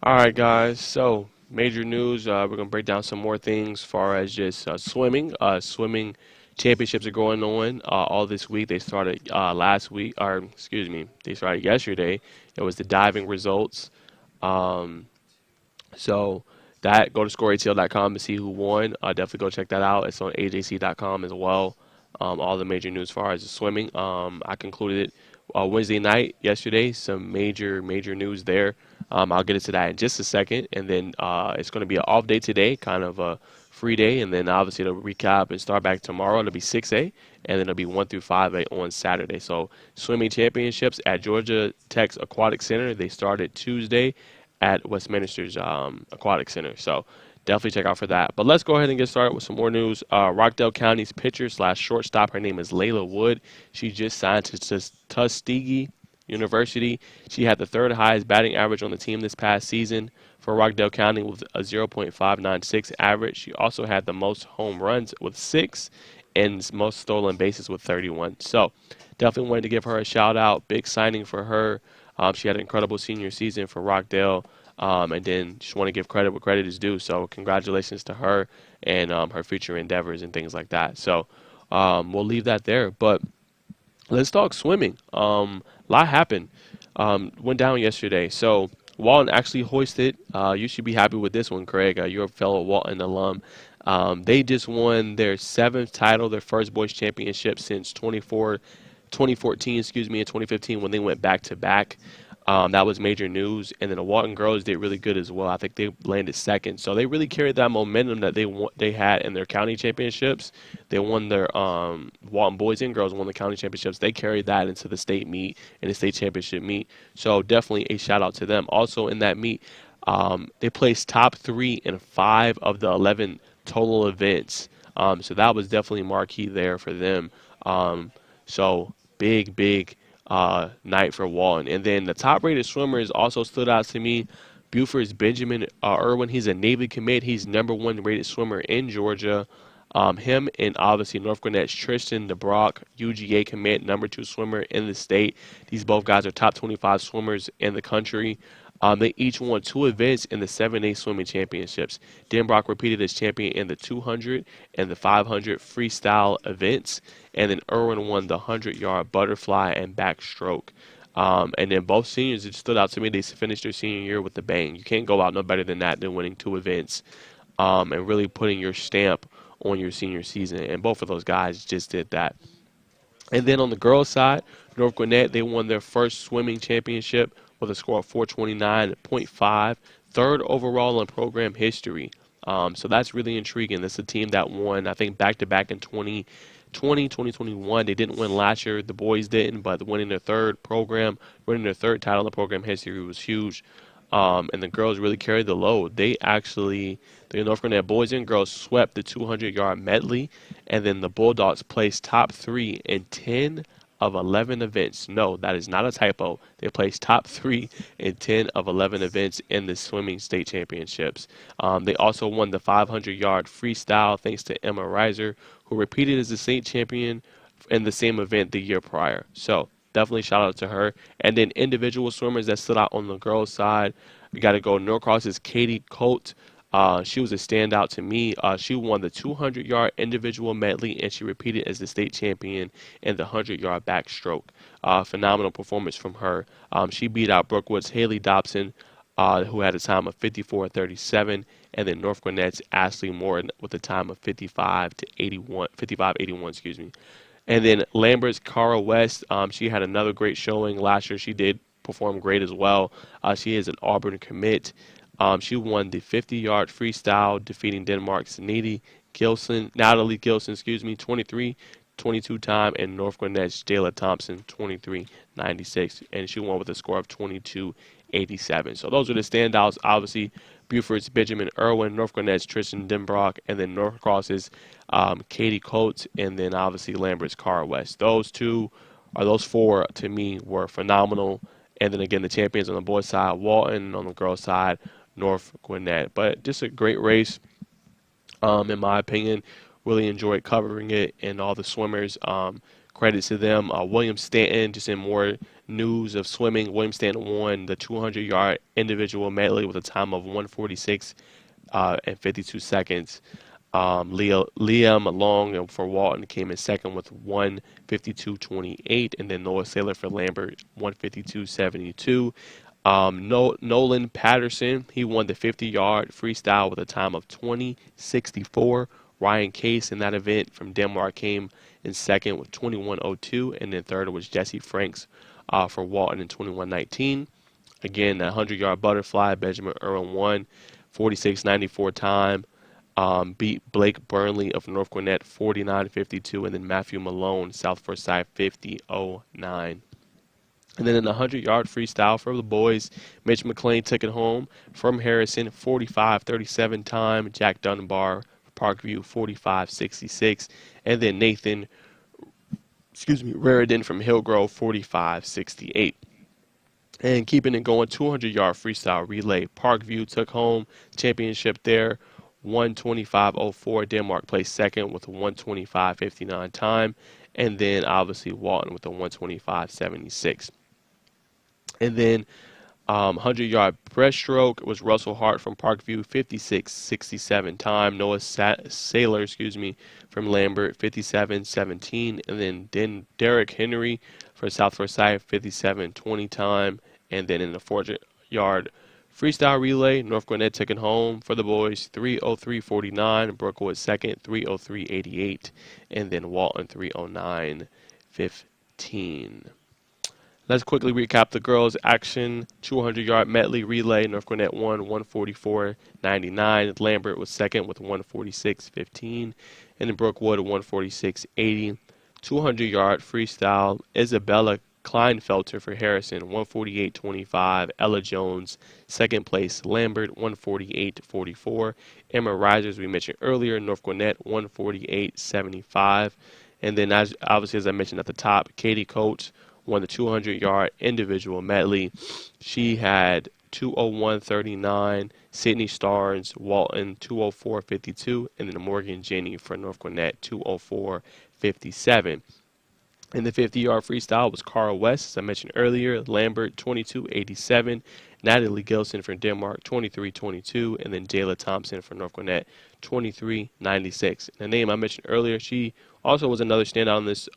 Speaker 1: All right, guys. So, major news. We're going to break down some more things as far as just swimming. Swimming championships are going on all this week. They started last week, or excuse me, they started yesterday. It was the diving results. So that, go to scoreatl.com to see who won. Definitely go check that out. It's on ajc.com as well. All the major news as far as the swimming. I concluded it Wednesday night yesterday. Some major news there. I'll get into that in just a second. And then it's going to be an off day today, kind of a free day. And then obviously it'll recap and start back tomorrow. It'll be 6A. And then it'll be 1 through 5A on Saturday. So swimming championships at Georgia Tech's Aquatic Center. They started Tuesday at Westminster's Aquatic Center. So definitely check out for that. But let's go ahead and get started with some more news. Rockdale County's pitcher slash shortstop, her name is Layla Wood. She just signed to Tuskegee University. She had the third highest batting average on the team this past season for Rockdale County with a 0.596 average. She also had the most home runs with 6 and most stolen bases with 31. So definitely wanted to give her a shout out. Big signing for her. She had an incredible senior season for Rockdale. And then just want to give credit where credit is due. So congratulations to her and her future endeavors and things like that. So we'll leave that there. But let's talk swimming. A lot happened. Went down yesterday. So Walton actually hoisted. You should be happy with this one, Craig. You're a fellow Walton alum. They just won their 7th title, their first boys championship since 2014, excuse me, in 2015 when they went back to back. That was major news. And then the Walton girls did really good as well. I think they landed second. So they really carried that momentum that they had in their county championships. They won their Walton boys and girls won the county championships. They carried that into the state meet and the state championship meet. So definitely a shout out to them. Also in that meet, they placed top 3 in 5 of the 11 total events. So that was definitely marquee there for them. So big night for Walton. And then the top-rated swimmers also stood out to me. Buford's Benjamin Irwin. He's a Navy commit. He's #1 rated swimmer in Georgia. Him and obviously North Gwinnett's Tristan DeBrock, UGA commit, #2 swimmer in the state. These both guys are top 25 swimmers in the country. They each won 2 events in the 7A swimming championships. Denbrock repeated as champion in the 200 and the 500 freestyle events. And then Irwin won the 100-yard butterfly and backstroke. And then both seniors, it stood out to me, they finished their senior year with a bang. You can't go out no better than that than winning 2 events and really putting your stamp on your senior season. And both of those guys just did that. And then on the girls' side, North Gwinnett, they won their first swimming championship with a score of 429.5, 3rd overall in program history. So that's really intriguing. This is a team that won, I think, back-to-back in 2020, 2021. They didn't win last year. The boys didn't, but winning their third title in the program history was huge. And the girls really carried the load. The North Gwinnett boys and girls swept the 200-yard medley, and then the Bulldogs placed top 3 in 10 of 11 events. No, that is not a typo. They placed top 3 in 10 of 11 events in the swimming state championships. They also won the 500-yard freestyle thanks to Emma Reiser, who repeated as the state champion in the same event the year prior. So definitely shout out to her. And then individual swimmers that stood out on the girls' side, we got to go Norcross's Katie Colt. She was a standout to me. She won the 200-yard individual medley, and she repeated as the state champion in the 100-yard backstroke. Phenomenal performance from her. She beat out Brookwood's Haley Dobson, who had a time of 54:37, and then North Gwinnett's Ashley Morton with a time of 55:81, excuse me. And then Lambert's Cara West, she had another great showing last year. She did perform great as well. She is an Auburn commit. She won the 50-yard freestyle, defeating Denmark's Natalie Gilson, 23:22 time, and North Gwinnett's Jayla Thompson, 23:96, and she won with a score of 22:87. So those are the standouts. Obviously, Buford's Benjamin Irwin, North Gwinnett's Tristan Denbrock, and then Norcross's Katie Coates, and then obviously Lambert's Cara West. Those 4 to me were phenomenal. And then again, the champions on the boys' side, Walton; on the girls' side, North Gwinnett. But just a great race, in my opinion. Really enjoyed covering it, and all the swimmers. Credit to them. William Stanton, just in more news of swimming, William Stanton won the 200-yard individual medley with a time of 1:46 and 52 seconds. Liam Long for Walton came in second with 1:52.28, and then Noah Saylor for Lambert 1:52.72. Nolan Patterson, he won the 50-yard freestyle with a time of 20:64. Ryan Case in that event from Denmark came in second with 21:02, and then third was Jesse Franks for Walton in 21:19. Again, the 100-yard butterfly, Benjamin Irwin won 46:94 time. Beat Blake Burnley of North Gwinnett 49:52, and then Matthew Malone, South Forsyth 50:09. And then in the 100-yard freestyle for the boys, Mitch McLean took it home from Harrison, 45:37 time. Jack Dunbar, Parkview, 45:66. And then Nathan, Raridan from Hillgrove, 45:68. And keeping it going, 200-yard freestyle relay. Parkview took home championship there, 125.04. Denmark placed second with a 125.59 time. And then obviously Walton with a 125.76. And then 100-yard breaststroke was Russell Hart from Parkview, 56:67 time. Noah Saylor, from Lambert, 57:17. And then Derek Henry for South Forsyth, 57:20 time. And then in the 400-yard freestyle relay, North Gwinnett took it home for the boys, 3:03.49. Brookwood second, 3:03.88. And then Walton, 3:09.15. Let's quickly recap the girls' action. 200-yard medley relay. North Gwinnett won 144.99. Lambert was second with 146.15. And then Brookwood 146.80. 200-yard freestyle. Isabella Kleinfelter for Harrison 148.25. Ella Jones second place. Lambert 148.44. Emma Risers, we mentioned earlier. North Gwinnett 148.75. And then as I mentioned at the top, Katie Coates won the 200-yard individual medley. She had 2:01.39. Sydney Starnes, Walton, 2:04.52. And then Morgan Jenny for North Gwinnett, 2:04.57. In the 50-yard freestyle was Carl West, as I mentioned earlier. Lambert, 22.87. Natalie Gilson from Denmark, 23.22. And then Jayla Thompson from North Gwinnett, 23.96. The name I mentioned earlier, she also was another standout in this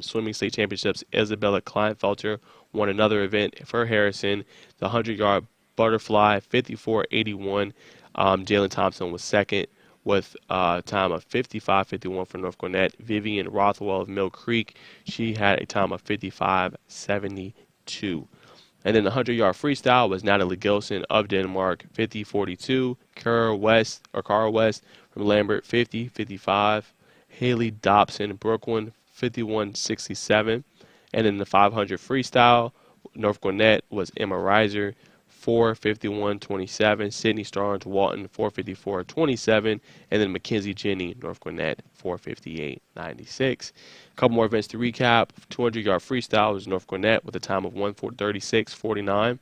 Speaker 1: swimming state championships. Isabella Kleinfelter won another event for Harrison, the 100-yard butterfly, 54.81. Jalen Thompson was second with a time of 55.51 for North Gwinnett. Vivian Rothwell of Mill Creek, she had a time of 55.72. And then the 100-yard freestyle was Natalie Gilson of Denmark, 50.42. Carl West from Lambert, 50.55. Haley Dobson, Brooklyn, 51.67. And in the 500 freestyle, North Gwinnett was Emma Reiser, 4:51.27. Sydney Starnes, Walton, 4:54.27. And then Mackenzie Jenny, North Gwinnett, 4:58.96. A couple more events to recap. 200-yard freestyle was North Gwinnett with a time of 1:36.49.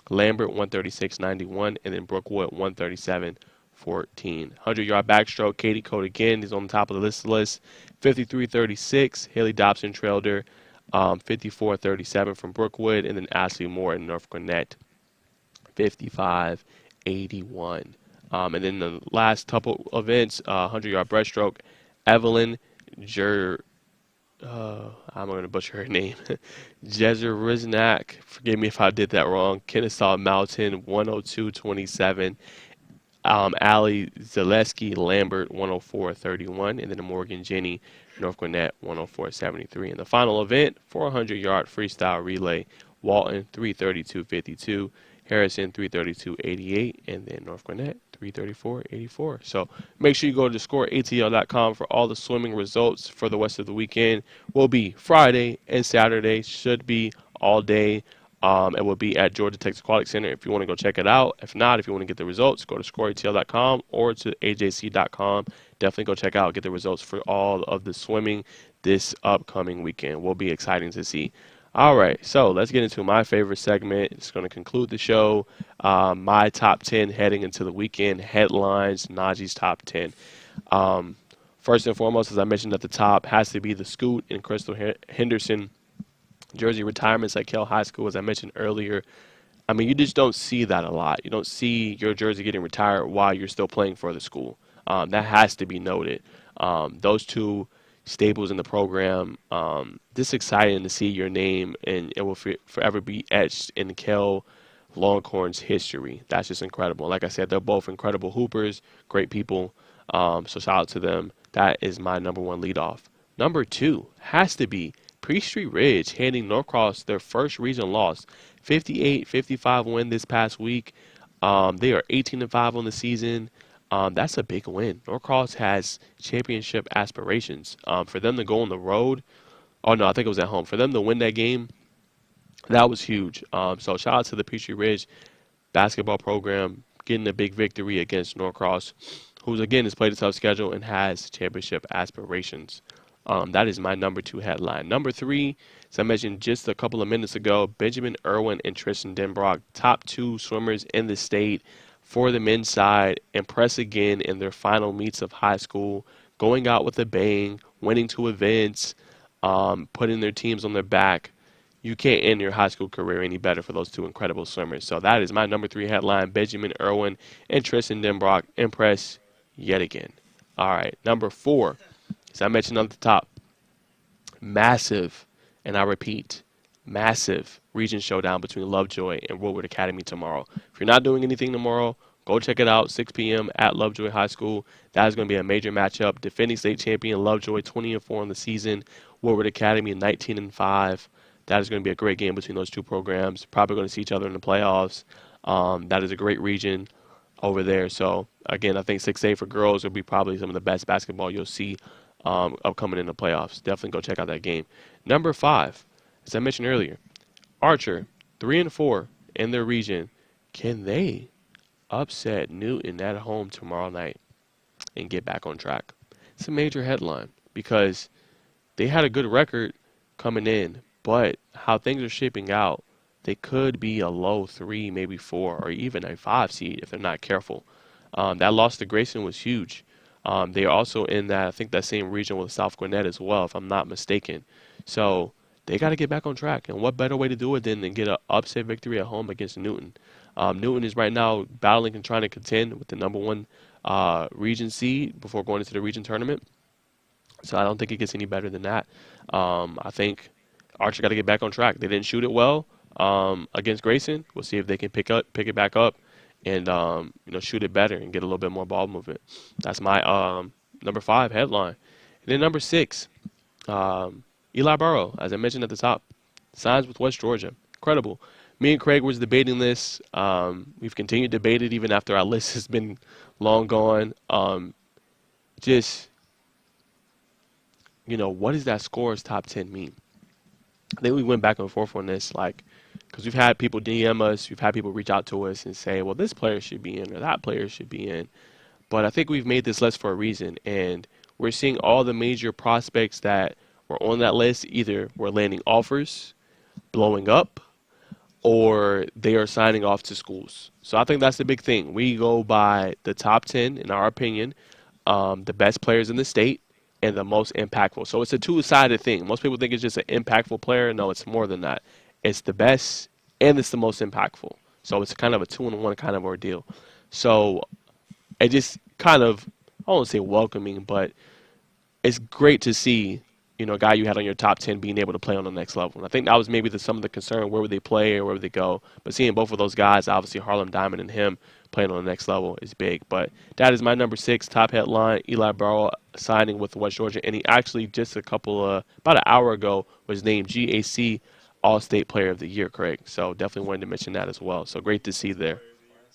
Speaker 1: Lambert, 1:36.91. And then Brookwood, 1:37.14. 100-yard backstroke, Katie Cote again is on the top of the list. 53.36. Haley Dobson trailed her, 54.37 from Brookwood. And then Ashley Moore in North Gwinnett, 55.81. And then the last couple events, 100-yard breaststroke, Evelyn I'm going to butcher her name, Jezeriznak, forgive me if I did that wrong, Kennesaw Mountain, 102.27. Allie Zaleski, Lambert, 104.31. And then Morgan Jenny, North Gwinnett, 104.73. And the final event, 400-yard freestyle relay, Walton, 3:32.52. Harrison, 3:32.88. And then North Gwinnett, 3:34.84. So make sure you go to scoreatl.com for all the swimming results for the rest of the weekend. Will be Friday and Saturday, should be all day. It will be at Georgia Tech Aquatic Center if you want to go check it out. If not, if you want to get the results, go to scoreatl.com or to ajc.com. Definitely go check out, get the results for all of the swimming this upcoming weekend. Will be exciting to see. All right, so let's get into my favorite segment. It's going to conclude the show. My top 10 heading into the weekend headlines, Najeh's top 10. First and foremost, as I mentioned at the top, has to be the Scoot and Crystal Henderson jersey retirements at Kell High School, as I mentioned earlier. I mean, you just don't see that a lot. You don't see your jersey getting retired while you're still playing for the school. That has to be noted. Those two staples in the program, just exciting to see your name, and it will forever be etched in Kell Longhorns history. That's just incredible. Like I said, they're both incredible hoopers, great people. So shout out to them. That is my number one leadoff. Number two has to be Peachtree Ridge handing Norcross their first region loss, 58-55 win this past week. They are 18-5 on the season. That's a big win. Norcross has championship aspirations. For them to go on the road, oh no, I think it was at home. For them to win that game, That was huge. So shout out to the Peachtree Ridge basketball program getting a big victory against Norcross, who's again has played a tough schedule and has championship aspirations. That is my number two headline. Number three, as I mentioned just a couple of minutes ago, Benjamin Irwin and Tristan Denbrock, top two swimmers in the state for the men's side, impress again in their final meets of high school, going out with a bang, winning two events, putting their teams on their back. You can't end your high school career any better for those two incredible swimmers. So that is my number three headline. Benjamin Irwin and Tristan Denbrock impress yet again. All right, number four, as I mentioned on the top, massive, and I repeat, massive region showdown between Lovejoy and Woodward Academy tomorrow. If you're not doing anything tomorrow, go check it out, 6 p.m. at Lovejoy High School. That is going to be a major matchup. Defending state champion Lovejoy, 20-4 in the season. Woodward Academy, 19-5. That is going to be a great game between those two programs. Probably going to see each other in the playoffs. That is a great region over there. So, again, I think 6A for girls will be probably some of the best basketball you'll see upcoming in the playoffs. Definitely go check out that game. Number five, as I mentioned earlier, Archer, 3-4 in their region. Can they upset Newton at home tomorrow night and get back on track? It's a major headline because they had a good record coming in, but how things are shaping out, they could be a low 3, maybe 4, or even a 5 seed if they're not careful. That loss to Grayson was huge. They are also in that, I think, that same region with South Gwinnett as well, if I'm not mistaken. So they got to get back on track. And what better way to do it than to get an upset victory at home against Newton? Newton is right now battling and trying to contend with the number one region seed before going into the region tournament. So I don't think it gets any better than that. I think Archer got to get back on track. They didn't shoot it well against Grayson. We'll see if they can pick it back up, and shoot it better and get a little bit more ball movement. That's my number 5 headline. And then number 6, Eli Burrow, as I mentioned at the top, signs with West Georgia. Incredible. Me and Craig was debating this. We've continued to debate it even after our list has been long gone. What does that scorer's top 10 mean? I think we went back and forth on this, because we've had people DM us, we've had people reach out to us and say, well, this player should be in or that player should be in. But I think we've made this list for a reason, and we're seeing all the major prospects that were on that list either were landing offers, blowing up, or they are signing off to schools. So I think that's the big thing. We go by the top 10, in our opinion, the best players in the state, and the most impactful. So it's a two-sided thing. Most people think it's just an impactful player. No, it's more than that. It's the best, and it's the most impactful. So it's kind of a 2-in-1 kind of ordeal. So it just kind of, I won't say welcoming, but it's great to see, a guy you had on your top 10 being able to play on the next level. And I think that was maybe some of the concern, where would they play or where would they go. But seeing both of those guys, obviously Harlem Diamond and him playing on the next level is big. But that is my number 6 top headline, Eli Burrow signing with West Georgia. And he actually just about an hour ago was named GAC All-State Player of the Year, Craig. So definitely wanted to mention that as well. So great to see there.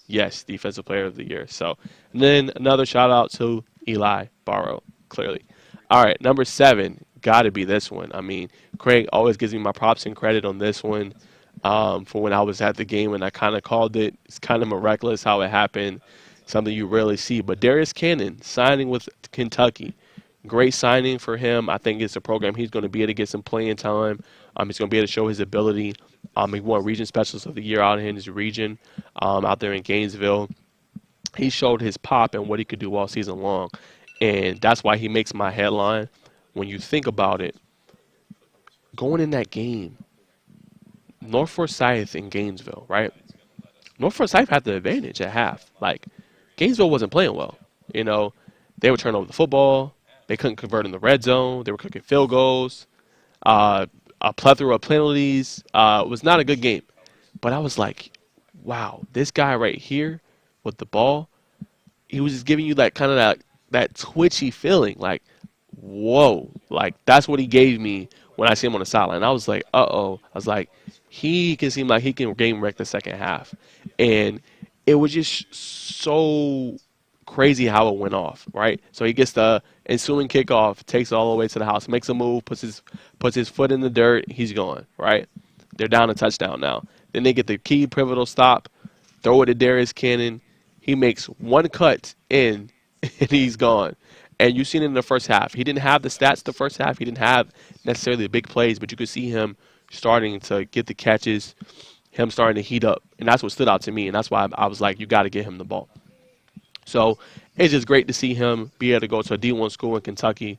Speaker 1: Yes, Defensive Player of the Year. So, and then another shout out to Eli Burrow, clearly. All right, number 7, got to be this one. I mean, Craig always gives me my props and credit on this one for when I was at the game and I kind of called it. It's kind of miraculous how it happened, something you rarely see. But Darius Cannon signing with Kentucky. Great signing for him. I think it's a program he's going to be able to get some playing time. He's going to be able to show his ability. He won Region Specialist of the Year out in his region out there in Gainesville. He showed his pop and what he could do all season long. And that's why he makes my headline. When you think about it, going in that game, North Forsyth in Gainesville, right? North Forsyth had the advantage at half. Gainesville wasn't playing well. They would turn over the football. They couldn't convert in the red zone. They were cooking field goals. A plethora of penalties. It was not a good game. But I was like, wow, this guy right here with the ball, he was just giving you that kind of that twitchy feeling. Whoa. That's what he gave me when I see him on the sideline. I was like, uh-oh. I was like, he can seem like he can game wreck the second half. And it was just so crazy how it went off, right? So he gets the ensuing kickoff, takes it all the way to the house, makes a move, puts his foot in the dirt, he's gone, right? They're down a touchdown now. Then they get the key pivotal stop, throw it to Darius Cannon. He makes one cut in, and he's gone. And you've seen it in the first half. He didn't have the stats the first half. He didn't have necessarily the big plays, but you could see him starting to get the catches, him starting to heat up. And that's what stood out to me, and that's why I was like, you got to get him the ball. So it's just great to see him be able to go to a D1 school in Kentucky,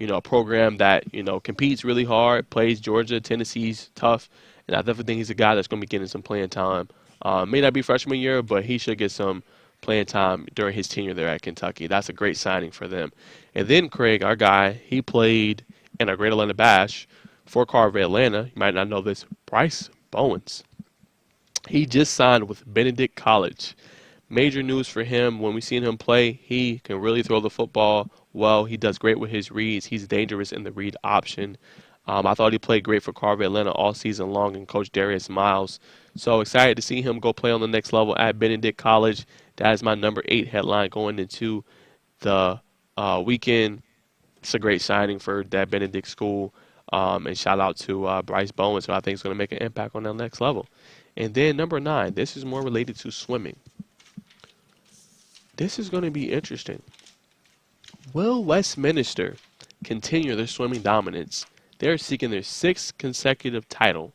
Speaker 1: a program that, competes really hard, plays Georgia, Tennessee's tough, and I definitely think he's a guy that's going to be getting some playing time. May not be freshman year, but he should get some playing time during his tenure there at Kentucky. That's a great signing for them. And then Craig, our guy, he played in a Great Atlanta Bash for Carver Atlanta. You might not know this, Bryce Bowens. He just signed with Benedict College. Major news for him. When we seen him play, he can really throw the football well. He does great with his reads. He's dangerous in the read option. I thought he played great for Carver Atlanta all season long, and Coach Darius Miles. So excited to see him go play on the next level at Benedict College. That is my number 8 headline going into the weekend. It's a great signing for that Benedict school. And shout out to Bryce Bowen, who I think is going to make an impact on that next level. And then number 9, this is more related to swimming. This is going to be interesting. Will Westminster continue their swimming dominance? They're seeking their 6th consecutive title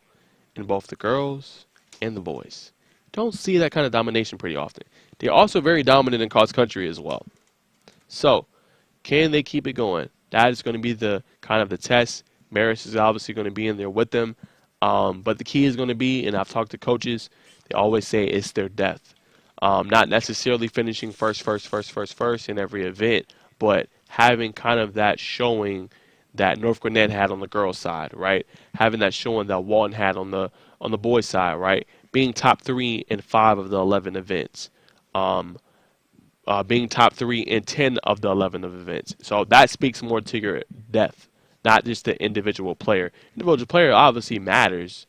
Speaker 1: in both the girls and the boys. Don't see that kind of domination pretty often. They're also very dominant in cross country as well. So, can they keep it going? That is going to be the kind of the test. Maris is obviously going to be in there with them. But the key is going to be, and I've talked to coaches, they always say it's their depth. Not necessarily finishing first in every event, but having kind of that showing that North Gwinnett had on the girls' side, right? Having that showing that Walton had on the boys' side, right? Being top 3 in 5 of the 11 events. Being top 3 in 10 of the 11 of events. So that speaks more to your depth, not just the individual player. Individual player obviously matters.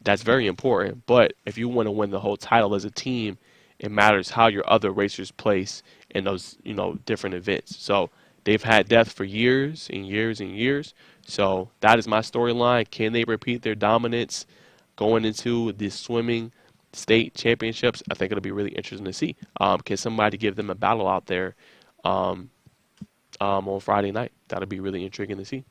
Speaker 1: That's very important. But if you want to win the whole title as a team, it matters how your other racers place in those, different events. So they've had depth for years and years and years. So that is my storyline. Can they repeat their dominance going into the swimming state championships? I think it'll be really interesting to see. Can somebody give them a battle out there on Friday night? That'll be really intriguing to see.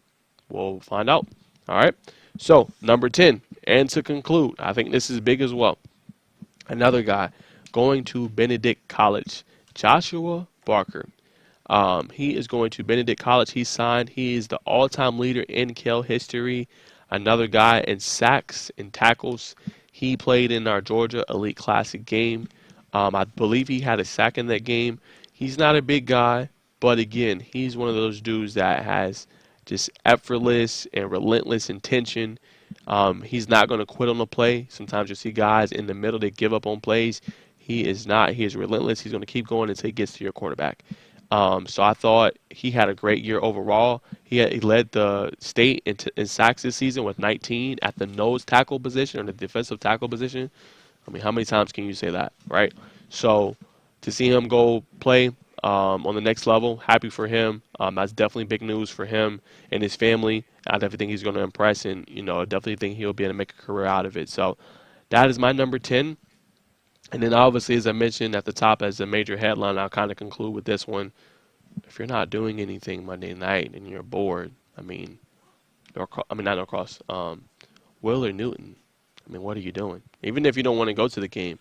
Speaker 1: We'll find out. All right. So number 10, and to conclude, I think this is big as well. Another guy going to Benedict College, Joshua Barker. He is going to Benedict College. He signed. He is the all-time leader in KEL history. Another guy in sacks and tackles. He played in our Georgia Elite Classic game. I believe he had a sack in that game. He's not a big guy, but again, he's one of those dudes that has just effortless and relentless intention. He's not going to quit on the play. Sometimes you see guys in the middle that give up on plays. He is not. He is relentless. He's going to keep going until he gets to your quarterback. So I thought he had a great year overall. He led the state in sacks this season with 19 at the nose tackle position or the defensive tackle position. I mean, how many times can you say that, right? So to see him go play on the next level, happy for him. That's definitely big news for him and his family. I definitely think he's going to impress, and definitely think he'll be able to make a career out of it. So that is my number 10. And then obviously, as I mentioned at the top as a major headline, I'll kind of conclude with this one. If you're not doing anything Monday night and you're bored, not across Will or Newton, what are you doing? Even if you don't want to go to the game,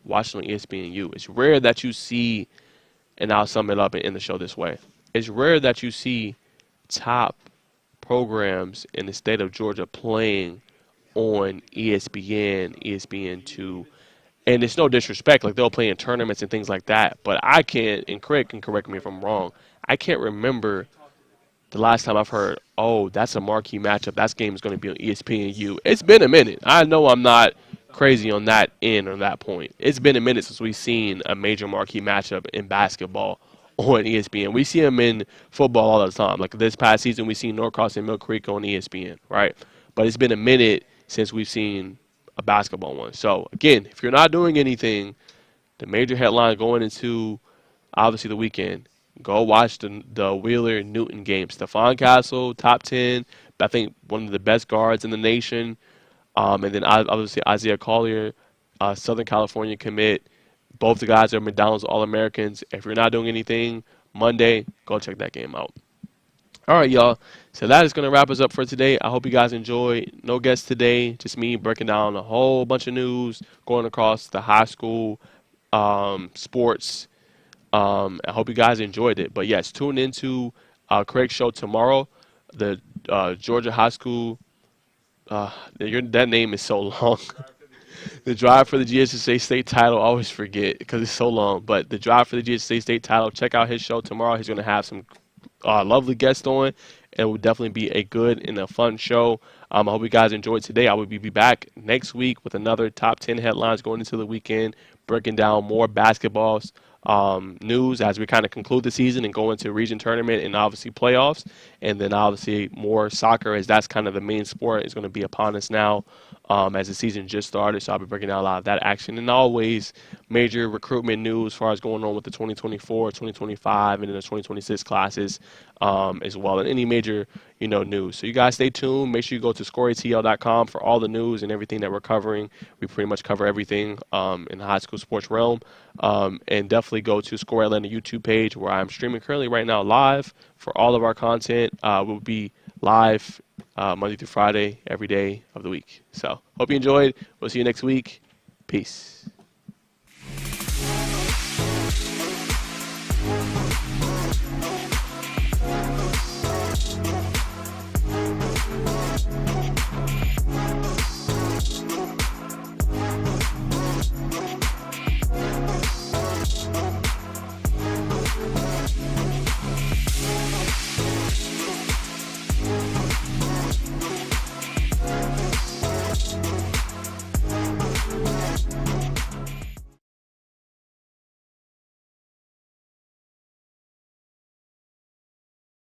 Speaker 1: watch it on ESPNU. It's rare that you see, and I'll sum it up and end the show this way. It's rare that you see top programs in the state of Georgia playing on ESPN, ESPN2. And it's no disrespect, like they'll play in tournaments and things like that. But I can't, and Craig can correct me if I'm wrong, I can't remember the last time I've heard, oh, that's a marquee matchup. That game is going to be on ESPNU. It's been a minute. I know I'm not crazy on that end or that point. It's been a minute since we've seen a major marquee matchup in basketball on ESPN. We see them in football all the time. Like this past season, we seen Norcross and Mill Creek on ESPN, right? But it's been a minute since we've seen a basketball one. So, again, if you're not doing anything, the major headline going into, obviously, the weekend, go watch the Wheeler-Newton game. Stephon Castle, top 10, I think one of the best guards in the nation. And then obviously Isaiah Collier, Southern California commit. Both the guys are McDonald's All-Americans. If you're not doing anything Monday, go check that game out. All right, y'all. So that is going to wrap us up for today. I hope you guys enjoy. No guests today, just me breaking down a whole bunch of news going across the high school sports. I hope you guys enjoyed it. But yes, tune into Craig's show tomorrow. The Georgia High School. That name is so long. The drive for the GSSA state title, I always forget because it's so long. But the drive for the GSSA state title, check out his show tomorrow. He's going to have some lovely guests on. It will definitely be a good and a fun show. I hope you guys enjoyed today. I will be back next week with another top 10 headlines going into the weekend, breaking down more basketballs news as we kind of conclude the season and go into region tournament and obviously playoffs. And then obviously more soccer, as that's kind of the main sport, is going to be upon us now as the season just started. So I'll be breaking down a lot of that action, and always major recruitment news as far as going on with the 2024, 2025, and then the 2026 classes as well, and any major news. So you guys stay tuned. Make sure you go to scoreatl.com for all the news and everything that we're covering. We pretty much cover everything in the high school sports realm. And definitely go to Score Atlanta YouTube page, where I'm streaming currently right now live for all of our content. We'll be live Monday through Friday every day of the week. So hope you enjoyed. We'll see you next week. Peace.